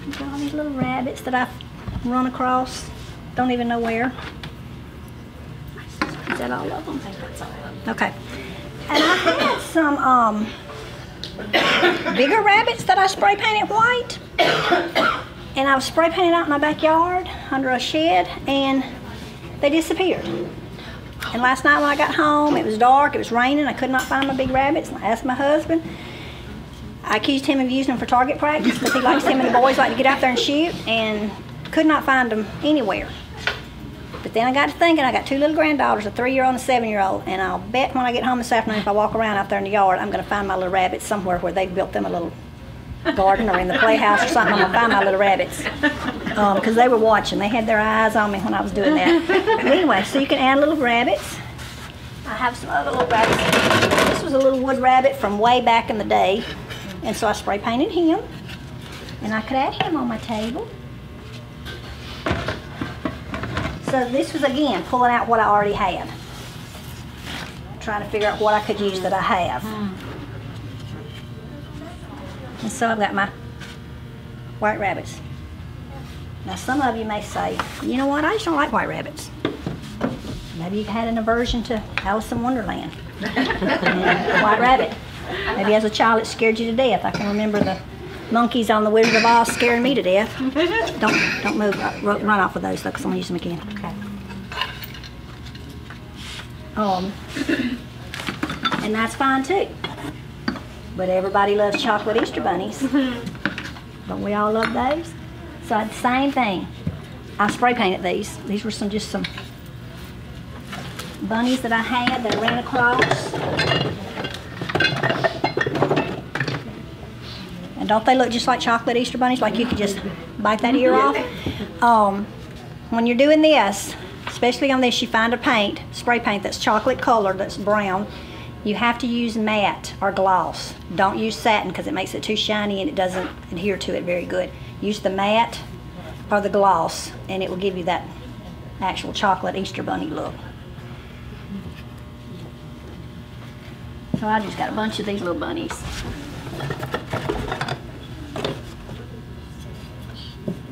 I've got all these little rabbits that I've run across. Don't even know where. Is that all of them? I think that's all of them. Okay. And I had some bigger rabbits that I spray painted white. And I was spray painting out in my backyard under a shed, and they disappeared. And last night when I got home, it was dark, it was raining, I could not find my big rabbits, and I asked my husband. I accused him of using them for target practice because he likes him and the boys like to get out there and shoot, and could not find them anywhere. But then I got to thinking, I got two little granddaughters, a 3-year-old and a 7-year-old, and I'll bet when I get home this afternoon, if I walk around out there in the yard, I'm going to find my little rabbits somewhere where they've built them a little garden or in the playhouse or something. I'm going to find my little rabbits. Because they were watching. They had their eyes on me when I was doing that. But anyway, so you can add little rabbits. I have some other little rabbits. This was a little wood rabbit from way back in the day. And so I spray painted him. And I could add him on my table. So this was, again, pulling out what I already had. Trying to figure out what I could use that I have. And so I've got my white rabbits. Now some of you may say, you know what, I just don't like white rabbits. Maybe you've had an aversion to Alice in Wonderland. And White Rabbit. Maybe as a child it scared you to death. I can remember the monkeys on the Wizard of Oz scaring me to death. Don't move, run off with those though, because I'm going to use them again. Okay. And that's fine too. But everybody loves chocolate Easter bunnies. Don't we all love those? So I did the same thing. I spray painted these. These were just some bunnies that I had that I ran across. And don't they look just like chocolate Easter bunnies? Like you could just bite that ear off? When you're doing this, especially on this, you find a paint, spray paint that's chocolate colored, that's brown. You have to use matte or gloss. Don't use satin because it makes it too shiny and it doesn't adhere to it very good. Use the matte or the gloss and it will give you that actual chocolate Easter bunny look. So I just got a bunch of these little bunnies.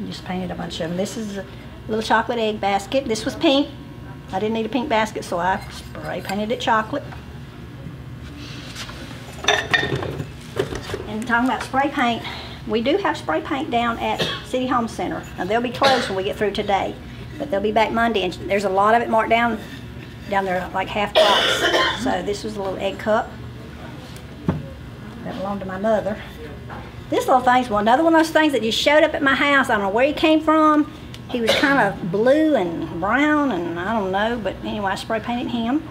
Just painted a bunch of them. This is a little chocolate egg basket. This was pink. I didn't need a pink basket, so I spray painted it chocolate. And talking about spray paint, we do have spray paint down at City Home Center. Now they'll be closed when we get through today, but they'll be back Monday, and there's a lot of it marked down there like half price. So this was a little egg cup that belonged to my mother. This little thing's another one of those things that just showed up at my house. I don't know where he came from. He was kind of blue and brown, and I don't know, but anyway, I spray painted him.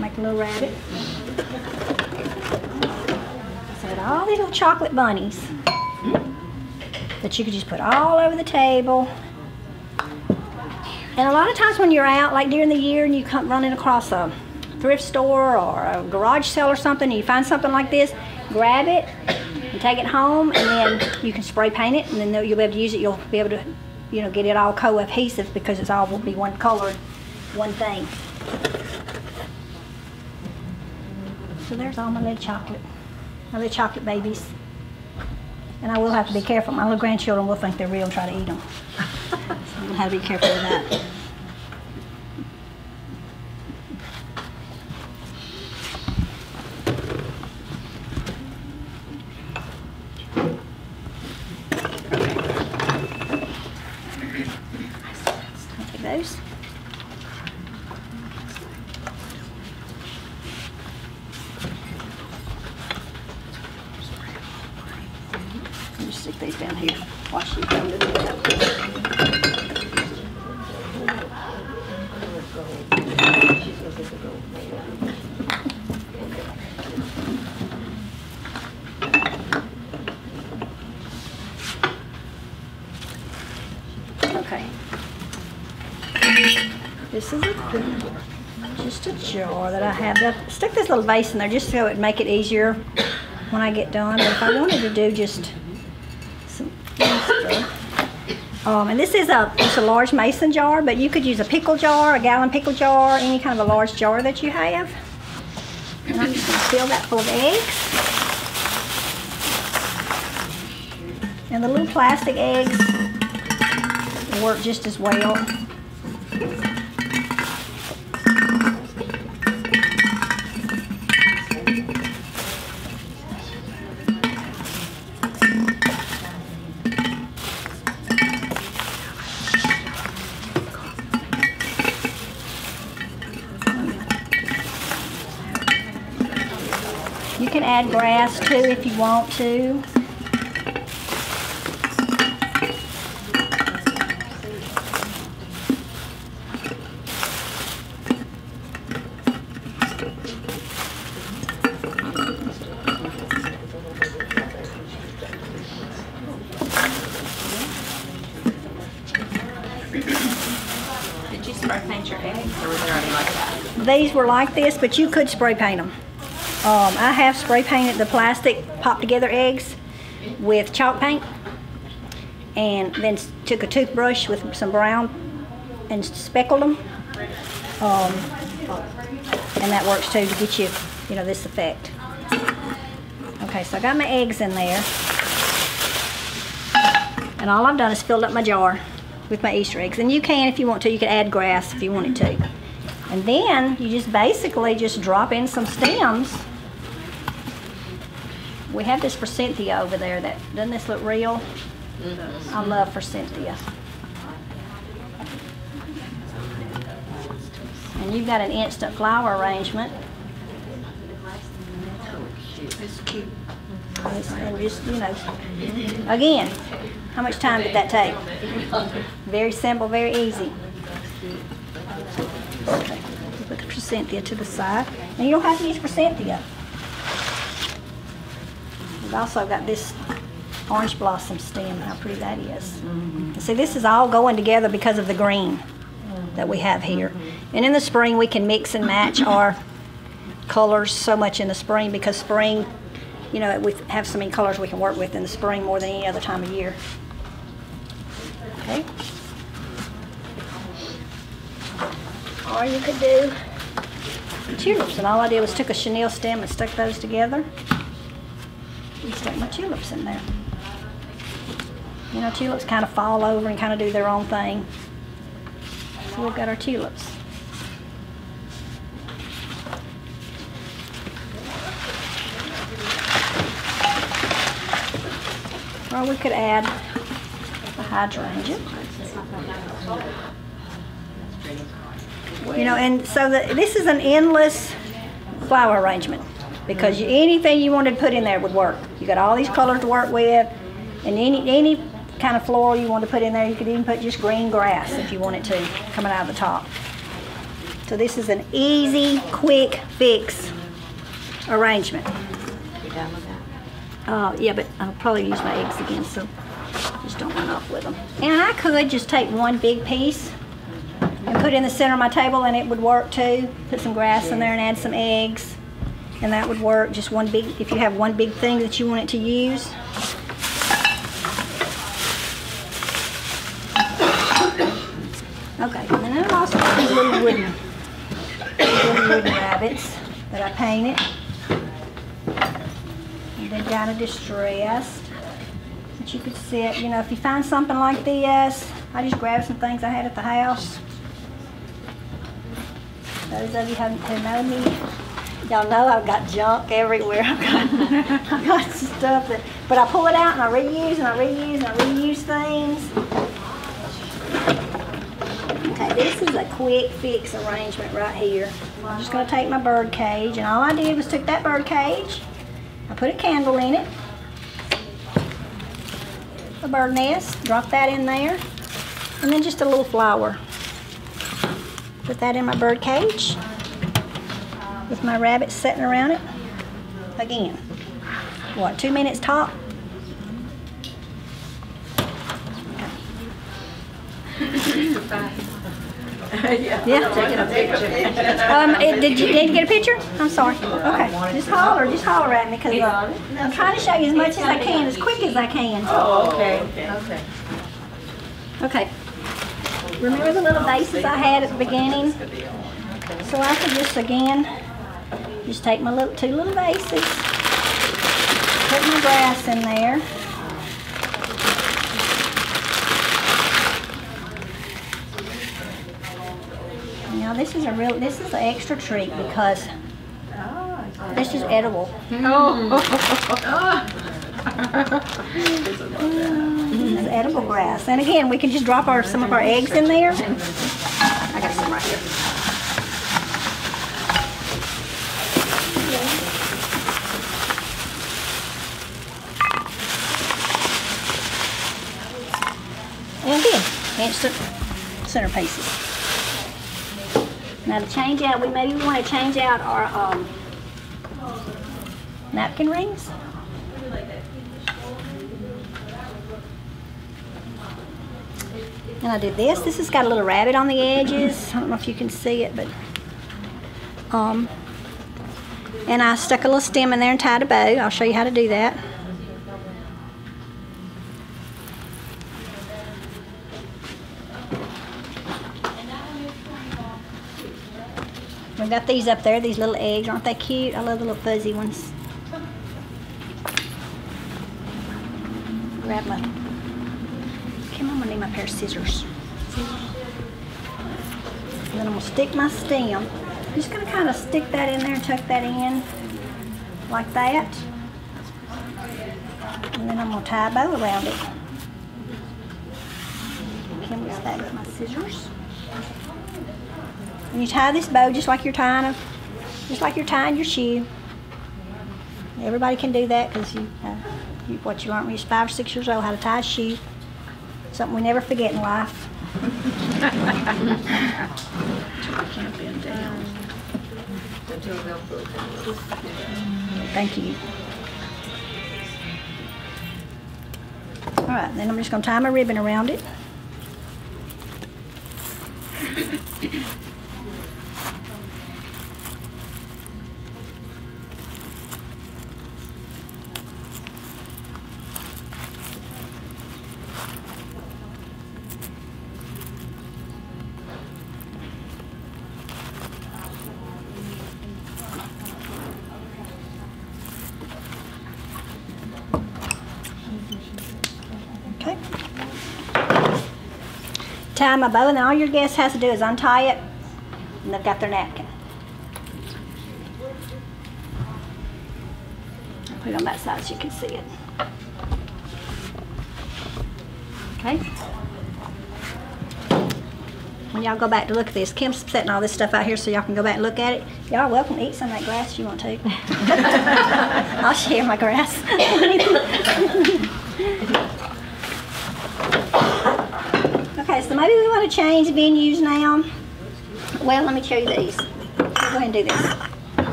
Make a little rabbit. So I got all these little chocolate bunnies that you could just put all over the table. And a lot of times when you're out, like during the year, and you come running across a thrift store or a garage sale or something, and you find something like this, grab it and take it home, and then you can spray paint it, and then you'll be able to use it. You'll be able to, you know, get it all co-adhesive because it's all will be one color, one thing. So there's all my little chocolate babies. And I will have to be careful. My little grandchildren will think they're real and try to eat them. So I'm gonna have to be careful with that. Take those. Just stick these down here. Watch you come to that. Okay. This is just a jar that I have. Stick this little vase in there just so it would make it easier when I get done. But if I wanted to do just some stuff. And this is just a large mason jar, but you could use a pickle jar, a gallon pickle jar, any kind of a large jar that you have. And I'm just going to fill that full of eggs. And the little plastic eggs work just as well. You can add grass too if you want to. Did you spray paint your eggs, or were they already like that? These were like this, but you could spray paint them. I have spray painted the plastic pop together eggs with chalk paint, and then took a toothbrush with some brown and speckled them. And that works too to get you, this effect. Okay, so I got my eggs in there. And all I've done is filled up my jar with my Easter eggs. And you can, if you want to, you can add grass if you wanted to. And then you just basically just drop in some stems. We have this forsythia over there. Doesn't this look real? Mm-hmm. I love forsythia. And you've got an instant flower arrangement. It's cute. And just, again, how much time did that take? Very simple, very easy. Okay, put the forsythia to the side. And you don't have to use forsythia. We've also got this orange blossom stem, how pretty that is. Mm-hmm. See, this is all going together because of the green that we have here. And in the spring, we can mix and match our colors so much in the spring, because spring, we have so many colors we can work with in the spring more than any other time of year. Okay. Or you could do tulips, and all I did was took a chenille stem and stuck those together. And stuck my tulips in there. Tulips kind of fall over and kind of do their own thing. So we've got our tulips. Or we could add a hydrangea. And so this is an endless flower arrangement, because anything you wanted to put in there would work. You got all these colors to work with, and any kind of floral you want to put in there. You could even put just green grass if you wanted to, coming out of the top. So this is an easy, quick fix arrangement. You done with that? Yeah, but I'll probably use my eggs again, so just don't run off with them. And I could just take one big piece and put it in the center of my table, and it would work too. Put some grass in there and add some eggs, and that would work. Just one big, if you have one big thing that you want it to use. Okay, and then I've also got these little wooden rabbits that I painted. And they're kind of distressed. But you could sit, if you find something like this, I just grabbed some things I had at the house. Those of you who know me, y'all know I've got junk everywhere. I've got stuff but I pull it out and I reuse and I reuse and I reuse things. Okay, this is a quick fix arrangement right here. I'm just going to take my bird cage, and all I did was took that bird cage, I put a candle in it, a bird nest, drop that in there, and then just a little flower. Put that in my bird cage with my rabbits sitting around it. Again, 2 minutes top? Yeah. Taking a picture. Did you get a picture? I'm sorry. Okay. Just holler at me, because I'm trying to show you as much as I can, as quick as I can. Oh, okay. Okay. Remember the little vases I had at the beginning? So I could just take my two little vases, put my grass in there, Now this is an extra treat because this is edible. This is edible grass. And again, we can just drop some of our eggs in there. I got some right here. And again, instant centerpieces. Now to change out, we maybe want to change out our napkin rings. And I did this. This has got a little rabbit on the edges. I don't know if you can see it, but and I stuck a little stem in there and tied a bow. I'll show you how to do that. We've got these up there, these little eggs. Aren't they cute? I love the little fuzzy ones. Grab my... Come on, I'm going to need my pair of scissors. And then I'm going to stick my stem. I'm just going to kind of stick that in there and tuck that in like that. And then I'm going to tie a bow around it. Can we that with my scissors? And you tie this bow just like you're tying your shoe. Everybody can do that because what you learned when you're 5 or 6 years old, how to tie a shoe. Something we never forget in life. I can't bend down. Thank you. All right, then I'm just going to tie my ribbon around it. Okay. Tie my bow, and then all your guest has to do is untie it, and they've got their napkin. I'll put it on that side so you can see it. Okay. When y'all go back to look at this, Kim's setting all this stuff out here so y'all can go back and look at it. Y'all are welcome to eat some of that grass if you want to. I'll share my grass. Okay, so maybe we want to change venues now. Well, let me show you these. Go ahead and do this.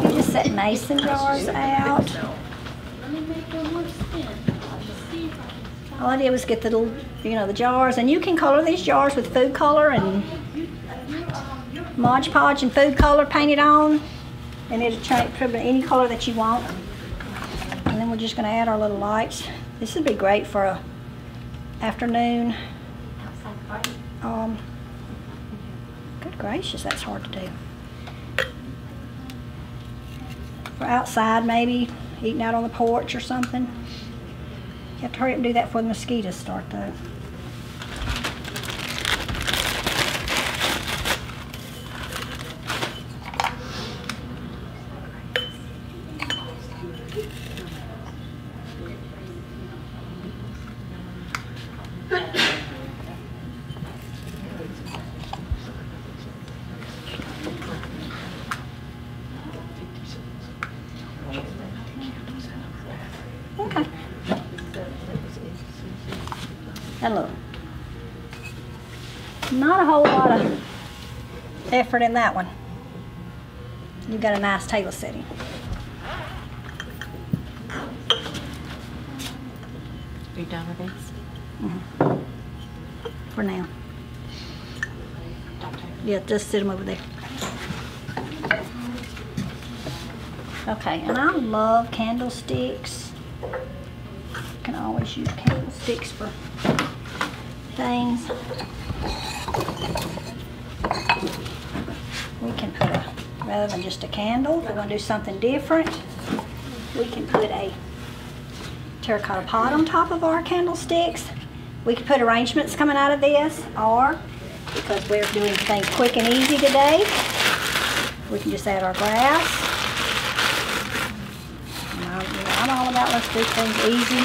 You just set mason jars out. All I did was get the little, the jars, and you can color these jars with food color and Mod Podge and food color painted on, and it'll change any color that you want. And then we're just going to add our little lights. This would be great for a afternoon. Good gracious, that's hard to do. For outside, maybe eating out on the porch or something. You have to hurry up and do that before the mosquitoes start, though. Okay. And look, not a whole lot of effort in that one. You've got a nice table setting. Are you done with these? Mm-hmm. For now. Yeah, just sit them over there. Okay, and I love candlesticks. You can always use candlesticks for things. We can put rather than just a candle, if we're going to do something different, we can put a terracotta pot on top of our candlesticks. We could put arrangements coming out of this, or because we're doing things quick and easy today, we can just add our grass. I'm all about let's do things easy.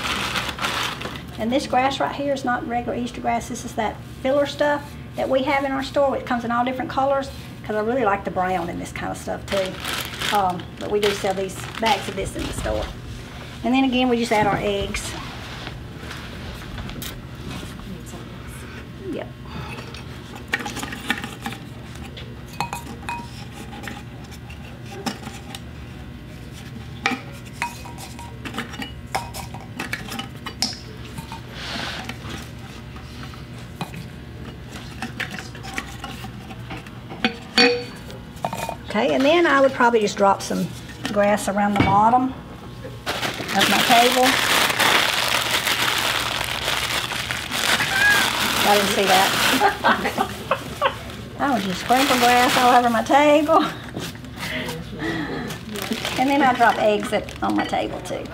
And this grass right here is not regular Easter grass. This is that filler stuff that we have in our store. It comes in all different colors because I really like the brown in this kind of stuff too. But we do sell these bags of this in the store. And then again, we just add our eggs. Yep. Okay, and then I would probably just drop some grass around the bottom of my table. I didn't see that. I would just sprinkle grass all over my table. And then I drop eggs on my table too.